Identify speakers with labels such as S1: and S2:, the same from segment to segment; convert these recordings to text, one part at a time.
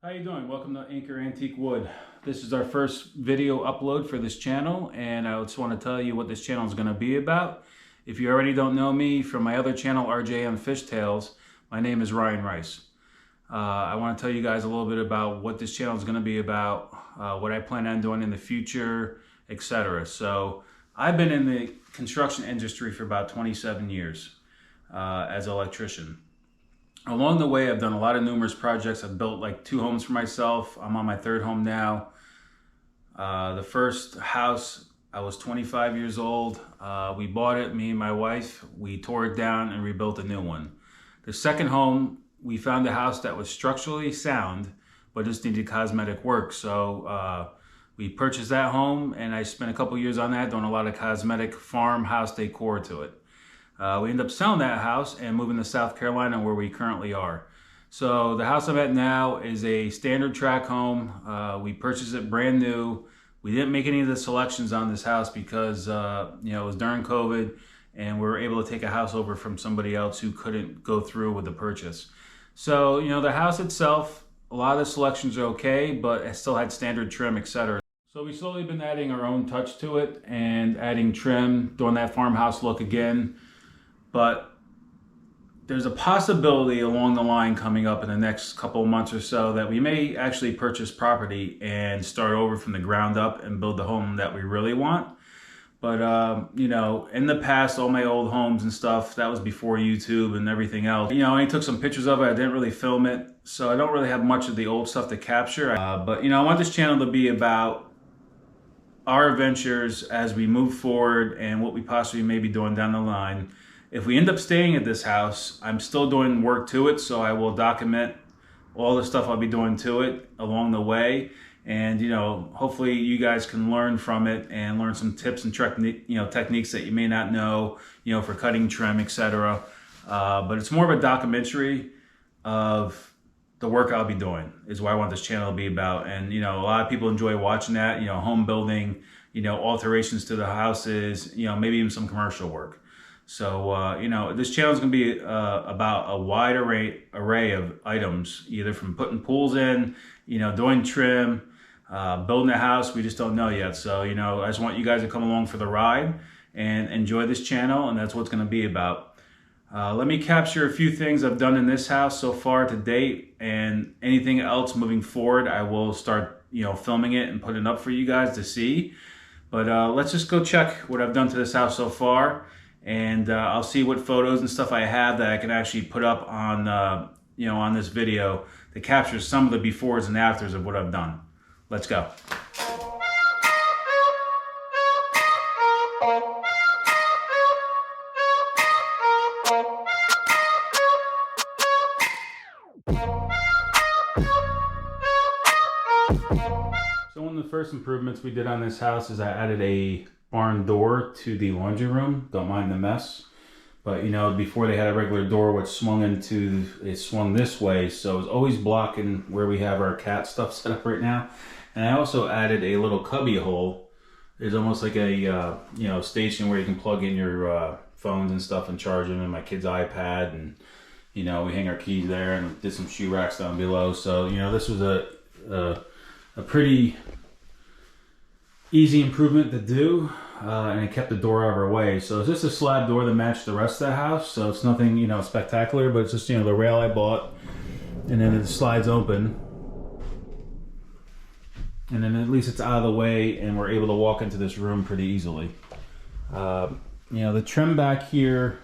S1: How you doing? Welcome to Anchor Antique Wood. This is our first video upload for this channel, and I just want to tell you what this channel is going to be about. If you already don't know me from my other channel, RJM Fishtales, my name is Ryan Rice. I want to tell you guys a little bit about what this channel is going to be about, what I plan on doing in the future, etc. So I've been in the construction industry for about 27 years as an electrician. Along the way, I've done a lot of numerous projects. I've built like 2 homes for myself. I'm on my 3rd home now. The first house, I was 25 years old. We bought it, me and my wife. We tore it down and rebuilt a new one. The second home, we found a house that was structurally sound, but just needed cosmetic work. So we purchased that home, and I spent a couple years on that, doing a lot of cosmetic farmhouse decor to it. We ended up selling that house and moving to South Carolina, where we currently are. So the house I'm at now is a standard track home. We purchased it brand new. We didn't make any of the selections on this house because it was during COVID, and we were able to take a house over from somebody else who couldn't go through with the purchase. So the house itself, a lot of the selections are okay, but it still had standard trim, etc. So we've slowly been adding our own touch to it and adding trim, doing that farmhouse look again. But there's a possibility along the line coming up in the next couple of months or so that we may actually purchase property and start over from the ground up and build the home that we really want. But, in the past, all my old homes and stuff, that was before YouTube and everything else. I only took some pictures of it. I didn't really film it. So I don't really have much of the old stuff to capture. But I want this channel to be about our adventures as we move forward and what we possibly may be doing down the line. If we end up staying at this house, I'm still doing work to it, so I will document all the stuff I'll be doing to it along the way. And, hopefully you guys can learn from it and learn some tips and techniques that you may not know, for cutting trim, etc. But it's more of a documentary of the work I'll be doing is what I want this channel to be about. And, a lot of people enjoy watching that, home building, alterations to the houses, maybe even some commercial work. So, this channel is going to be about a wide array of items, either from putting pools in, doing trim, building a house. We just don't know yet. So, I just want you guys to come along for the ride and enjoy this channel, and that's what it's going to be about. Let me capture a few things I've done in this house so far to date, and anything else moving forward, I will start, filming it and putting it up for you guys to see. But let's just go check what I've done to this house so far. And I'll see what photos and stuff I have that I can actually put up on, on this video that captures some of the befores and afters of what I've done. Let's go. So one of the first improvements we did on this house is I added a barn door to the laundry room. Don't mind the mess, but before they had a regular door which it swung this way, so it's always blocking where we have our cat stuff set up right now. And I also added a little cubby hole. It's almost like a station where you can plug in your phones and stuff and charge them, and my kid's iPad, and we hang our keys there, and did some shoe racks down below. So this was a pretty easy improvement to do, and it kept the door out of our way. So it's just a slab door that matched the rest of the house, so it's nothing spectacular, but it's just the rail I bought, and then it slides open, and then at least it's out of the way and we're able to walk into this room pretty easily. The trim back here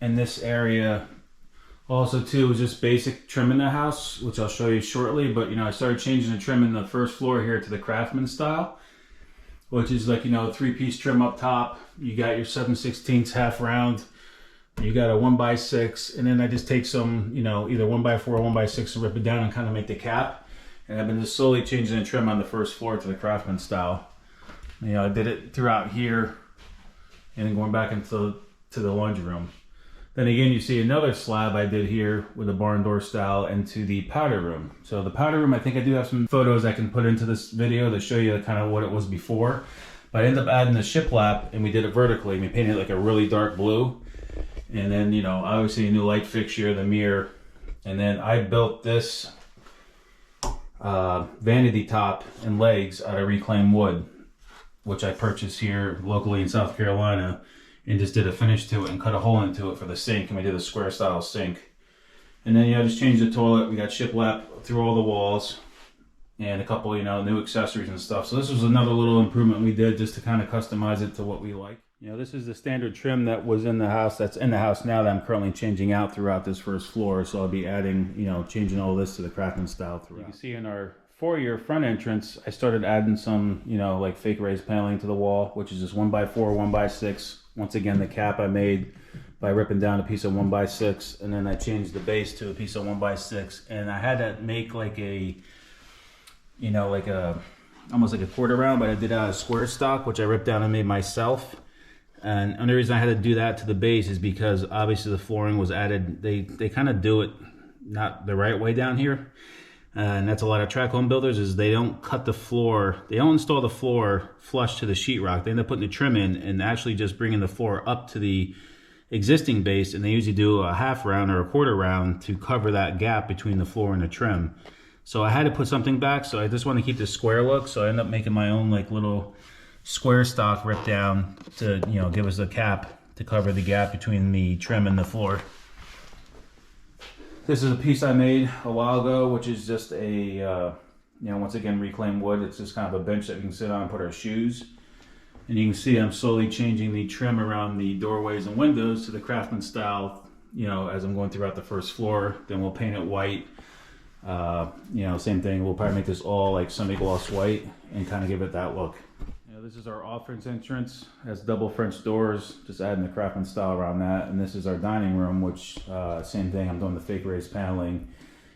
S1: in this area also too was just basic trim in the house, which I'll show you shortly. But I started changing the trim in the first floor here to the Craftsman style, which is like, a 3-piece trim up top. You got your 7/16 half round. You got a 1x6, and then I just take some, either 1x4 or 1x6 and rip it down and kind of make the cap. And I've been just slowly changing the trim on the first floor to the Craftsman style. I did it throughout here, and then going back into the laundry room. Then again, you see another slab I did here with a barn door style into the powder room. So the powder room, I think I do have some photos I can put into this video to show you kind of what it was before. But I ended up adding the shiplap, and we did it vertically. We painted it like a really dark blue. And then, obviously a new light fixture, the mirror. And then I built this vanity top and legs out of reclaimed wood, which I purchased here locally in South Carolina, and just did a finish to it and cut a hole into it for the sink, and we did a square style sink. And then, just changed the toilet. We got shiplap through all the walls and a couple, new accessories and stuff. So this was another little improvement we did just to kind of customize it to what we like. This is the standard trim that was in the house, that's in the house now, that I'm currently changing out throughout this first floor. So I'll be adding, changing all this to the Craftsman style throughout. You can see in our foyer front entrance, I started adding some, like fake raised paneling to the wall, which is just 1x4, 1x6. Once again, the cap I made by ripping down a piece of 1x6, and then I changed the base to a piece of 1x6, and I had to make like a, almost like a quarter round, but I did out of square stock, which I ripped down and made myself. And the only reason I had to do that to the base is because obviously the flooring was added. They kind of do it not the right way down here, and that's a lot of tract home builders, is they don't cut the floor, they don't install the floor flush to the sheetrock. They end up putting the trim in and actually just bringing the floor up to the existing base, and they usually do a half round or a quarter round to cover that gap between the floor and the trim. So I had to put something back, so I just want to keep the square look, so I end up making my own like little square stock rip down to give us a cap to cover the gap between the trim and the floor. This is a piece I made a while ago, which is just a once again reclaimed wood. It's just kind of a bench that we can sit on and put our shoes. And you can see I'm slowly changing the trim around the doorways and windows to the Craftsman style, as I'm going throughout the first floor. Then we'll paint it white. Same thing. We'll probably make this all like semi-gloss white and kind of give it that look. This is our office entrance. It has double French doors, just adding the Craftsman style around that. And this is our dining room, which same thing. I'm doing the fake raised paneling,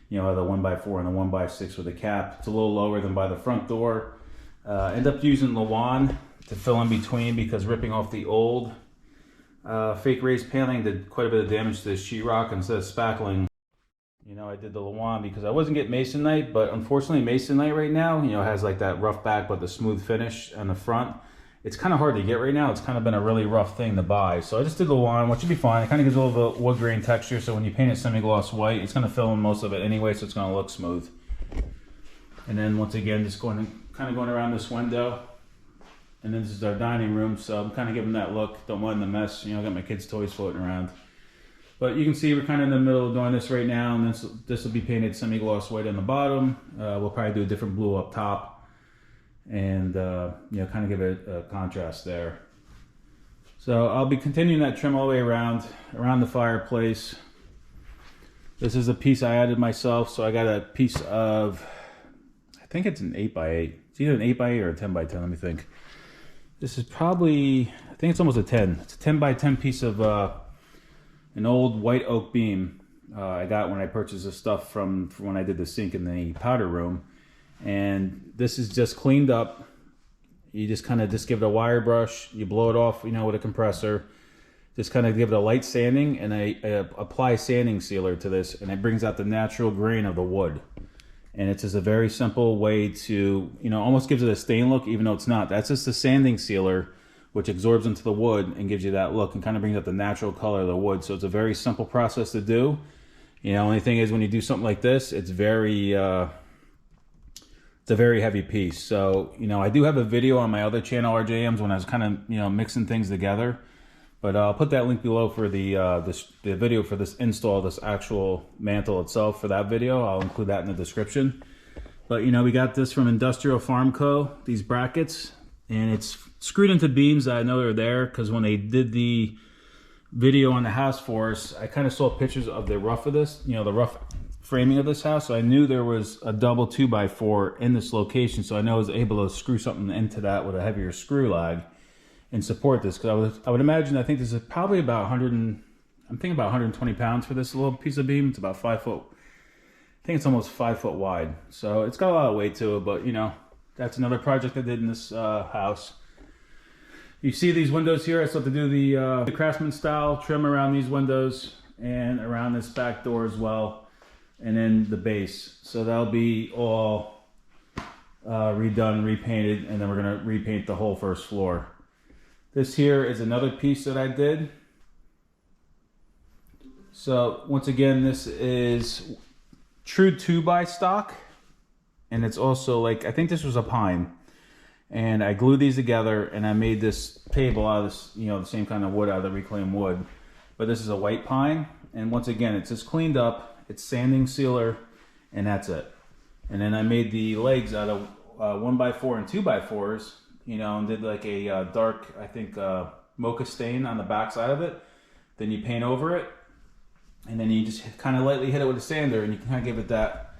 S1: the 1x4 and the 1x6 with a cap. It's a little lower than by the front door. End up using Lawan to fill in between, because ripping off the old fake raised paneling did quite a bit of damage to the sheetrock. Instead of spackling, I did the Lawan because I wasn't getting masonite, but unfortunately masonite right now, has like that rough back but the smooth finish on the front. It's kind of hard to get right now. It's kind of been a really rough thing to buy. So I just did the Lawan, which should be fine. It kind of gives a little bit of wood grain texture, so when you paint it semi-gloss white, it's going to fill in most of it anyway, so it's going to look smooth. And then once again, just kind of going around this window. And then this is our dining room, so I'm kind of giving that look. Don't want the mess, I got my kids' toys floating around. But you can see we're kind of in the middle of doing this right now, and this will be painted semi-gloss white on the bottom. We'll probably do a different blue up top, and kind of give it a contrast there. So I'll be continuing that trim all the way around the fireplace. This is a piece I added myself, so I got a piece of, I think it's an 8x8. It's either an 8x8 or a 10x10, let me think. This is probably, I think it's almost a 10. It's a 10x10 piece of an old white oak beam I got when I purchased this stuff from when I did the sink in the powder room. And this is just cleaned up. You just kind of give it a wire brush, you blow it off, with a compressor. Just kind of give it a light sanding, and I apply sanding sealer to this, and it brings out the natural grain of the wood. And it's just a very simple way to, almost gives it a stain look, even though it's not. That's just the sanding sealer, which absorbs into the wood and gives you that look and kind of brings out the natural color of the wood. So it's a very simple process to do. Only thing is when you do something like this, it's a very heavy piece. So, I do have a video on my other channel, RJM's, when I was kind of, mixing things together. But I'll put that link below for the video for this install, this actual mantle itself for that video. I'll include that in the description. But, we got this from Industrial Farm Co., these brackets. And it's screwed into beams that I know are there, because when they did the video on the house for us, I kind of saw pictures of the rough of this, the rough framing of this house. So I knew there was a double 2x4 in this location. So I know I was able to screw something into that with a heavier screw lag and support this. Because I would imagine, I think this is probably about 120 pounds for this little piece of beam. It's about 5 foot. I think it's almost 5 foot wide. So it's got a lot of weight to it, but that's another project I did in this house. You see these windows here, I still have to do the Craftsman style trim around these windows and around this back door as well. And then the base. So that'll be all redone, repainted, and then we're gonna repaint the whole first floor. This here is another piece that I did. So once again, this is true 2x stock. and it's also like, I think this was a pine. And I glued these together, and I made this table out of this, you know, the same kind of wood, out of the reclaimed wood. But this is a white pine, and once again, it's just cleaned up. It's sanding sealer, and that's it. And then I made the legs out of 1x4 and 2x4s, you know, and did like a dark, I think, mocha stain on the back side of it. Then you paint over it, and then you just kind of lightly hit it with a sander, and you can kind of give it that,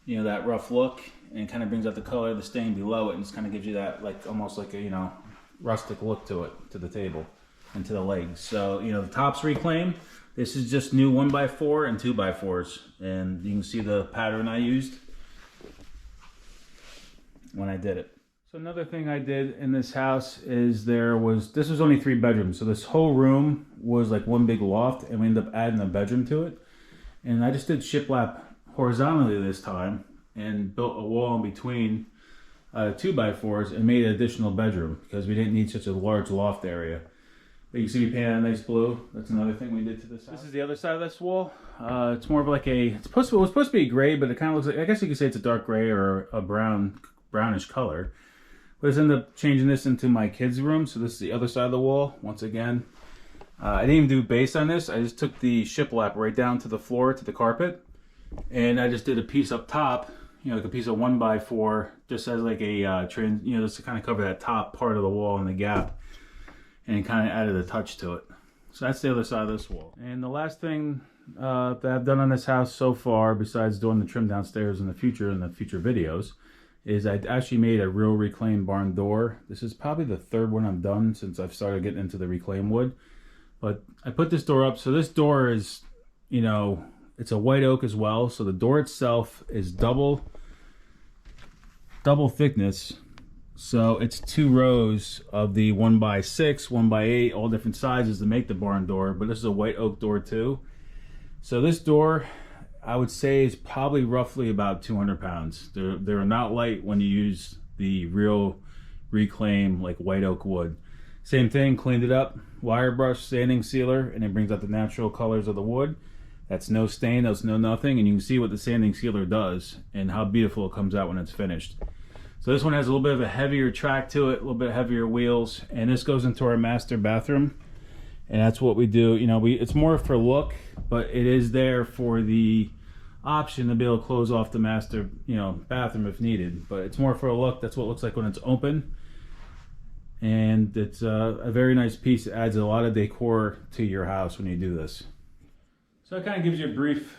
S1: you know, that rough look. And it kind of brings out the color of the stain below it, and just kind of gives you that, like, almost like a, you know, rustic look to it, to the table and to the legs. So, you know, the top's reclaimed. This is just new 1x4 and 2x4s, and you can see the pattern I used when I did it. So another thing I did in this house is this was only 3 bedrooms, so this whole room was like one big loft, and we ended up adding a bedroom to it. And I just did shiplap horizontally this time, and built a wall in between 2x4s and made an additional bedroom because we didn't need such a large loft area. But you see me painted a nice blue. That's another thing we did to this house. This is the other side of this wall. It's more of like it was supposed to be gray, but it kind of looks like, I guess you could say it's a dark gray or a brownish color. But I ended up changing this into my kids' room. So this is the other side of the wall. Once again, I didn't even do base on this. I just took the shiplap right down to the floor, to the carpet. And I just did a piece up top, you know, like a piece of 1x4, just as like a you know, just to kind of cover that top part of the wall and the gap, and it kind of added a touch to it. So that's the other side of this wall. And the last thing that I've done on this house so far, besides doing the trim downstairs in the future videos, is I actually made a real reclaimed barn door. This is probably the 3rd one I've done since I've started getting into the reclaimed wood. But I put this door up, so this door is, you know, it's a white oak as well, so the door itself is double thickness. So it's 2 rows of the 1x6, 1x8, all different sizes to make the barn door. But this is a white oak door too. So this door, I would say, is probably roughly about 200 pounds. They're not light when you use the real reclaimed like white oak wood. Same thing, cleaned it up, wire brush, sanding sealer, and it brings out the natural colors of the wood. That's no stain, that's no nothing, and you can see what the sanding sealer does and how beautiful it comes out when it's finished. So this one has a little bit of a heavier track to it, a little bit heavier wheels, and this goes into our master bathroom. And that's what we do. You know, it's more for look, but it is there for the option to be able to close off the master, you know, bathroom if needed. But it's more for a look. That's what it looks like when it's open. And it's a very nice piece. It adds a lot of decor to your house when you do this. So it kind of gives you a brief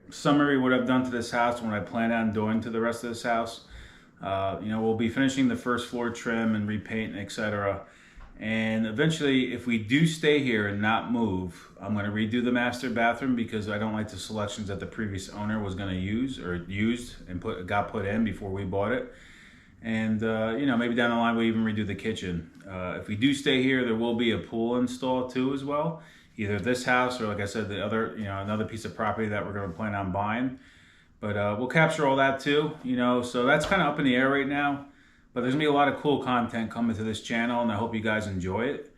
S1: summary of what I've done to this house and what I plan on doing to the rest of this house. You know, we'll be finishing the first floor trim and repaint, etc. And eventually, if we do stay here and not move, I'm going to redo the master bathroom because I don't like the selections that the previous owner was going to use or used and got put in before we bought it. And you know, maybe down the line we'll even redo the kitchen. If we do stay here, there will be a pool installed too as well. Either this house or, like I said, the other, you know, another piece of property that we're going to plan on buying. But we'll capture all that too, you know, so that's kind of up in the air right now. But there's going to be a lot of cool content coming to this channel, and I hope you guys enjoy it.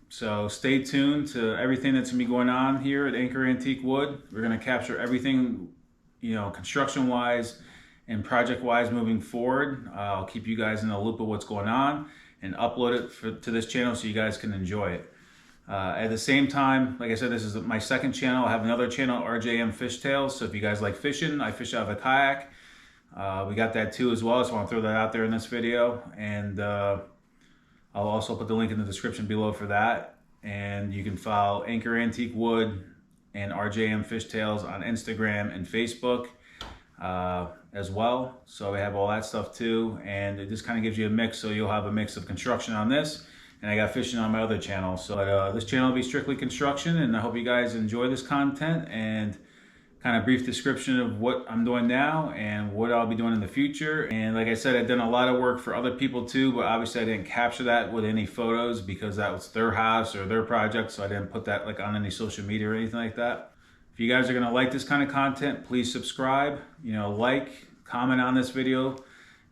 S1: So stay tuned to everything that's going to be going on here at Anchor Antique Wood. We're going to capture everything, you know, construction-wise and project-wise moving forward. I'll keep you guys in the loop of what's going on and upload it to this channel so you guys can enjoy it. At the same time, like I said, this is my 2nd channel. I have another channel, RJM Fishtales. So if you guys like fishing, I fish out of a kayak. We got that too as well. So I want to throw that out there in this video. And I'll also put the link in the description below for that. And you can follow Anchor Antique Wood and RJM Fishtales on Instagram and Facebook as well. So we have all that stuff too. And it just kind of gives you a mix. So you'll have a mix of construction on this. And I got fishing on my other channel. So this channel will be strictly construction, and I hope you guys enjoy this content and kind of brief description of what I'm doing now and what I'll be doing in the future. And like I said, I've done a lot of work for other people too, but obviously I didn't capture that with any photos because that was their house or their project, so I didn't put that like on any social media or anything like that. If you guys are gonna like this kind of content, please subscribe, you know, like, comment on this video.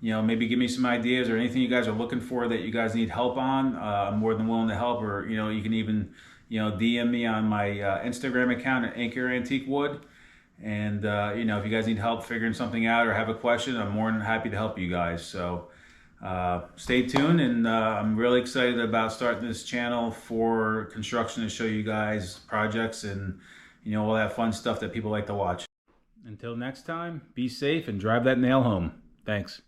S1: You know, maybe give me some ideas or anything you guys are looking for that you guys need help on. I'm more than willing to help, or, you know, you can even, you know, DM me on my Instagram account at Anchor Antique Wood. And you know, if you guys need help figuring something out or have a question, I'm more than happy to help you guys. So stay tuned, and I'm really excited about starting this channel for construction to show you guys projects and, you know, all that fun stuff that people like to watch. Until next time, be safe and drive that nail home. Thanks.